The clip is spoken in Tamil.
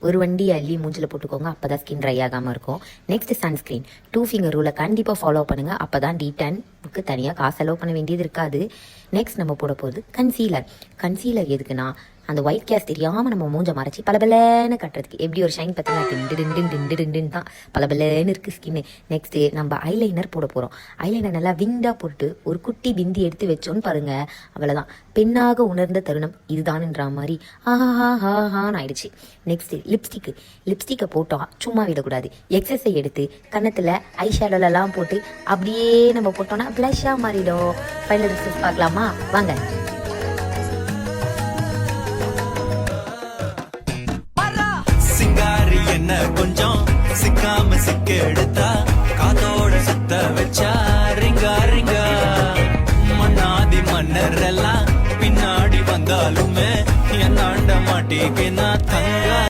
ஒரு வண்டி அள்ளி மூஞ்சில் போட்டுக்கோங்க, அப்போ தான் ஸ்கின் ட்ரை ஆகாமல் இருக்கும். Next sunscreen. 2 ஃபிங்கர் ரூலை கண்டிப்பாக ஃபாலோ பண்ணுங்கள், அப்போ தான் D10க்கு தனியாக காசு செலவு பண்ண வேண்டியது இருக்காது. நெக்ஸ்ட் நம்ம போட போகிறது கன்சீலர். கன்சீலர் எதுக்குன்னா அந்த ஒயிட் கேஸ் தெரியாமல் நம்ம மூஞ்ச மறைச்சி பலபலன்னு கட்டுறதுக்கு. எப்படி ஒரு ஷைன் பார்த்தீங்கன்னா டிண்டு தான் பலபலன்னு இருக்குது ஸ்கின்னு. நெக்ஸ்ட்டு நம்ம ஐலைனர் போட போகிறோம். ஐலைனர் நல்லா விங்டாக போட்டு ஒரு குட்டி பிந்தி எடுத்து வச்சோன்னு பாருங்கள், அவ்வளோதான். பெண்ணாக உணர்ந்த தருணம் இதுதான்ன்ற மாதிரி ஆஹான்னு ஆயிடுச்சு. நெக்ஸ்ட்டு லிப்ஸ்டிக்கை போட்டோம் சும்மா விடக்கூடாது. எக்ஸஸை எடுத்து கன்னத்தில் ஐஷேடோலலாம் போட்டு அப்படியே நம்ம போட்டோம்னா ப்ளஷ்ஷாக மாறிடும். ஃபைனல் ரிசல்ட் பார்க்கலாமா வாங்க. என்ன கொஞ்சம் சிக்காம சிக்க எடுத்தா காதோட சுத்த வச்சா ரிங்கா ரிங்கா. மண்ணாதி மன்னர் எல்லாம் பின்னாடி வந்தாலுமே என்னாண்ட மாட்டேங்க நான் தங்க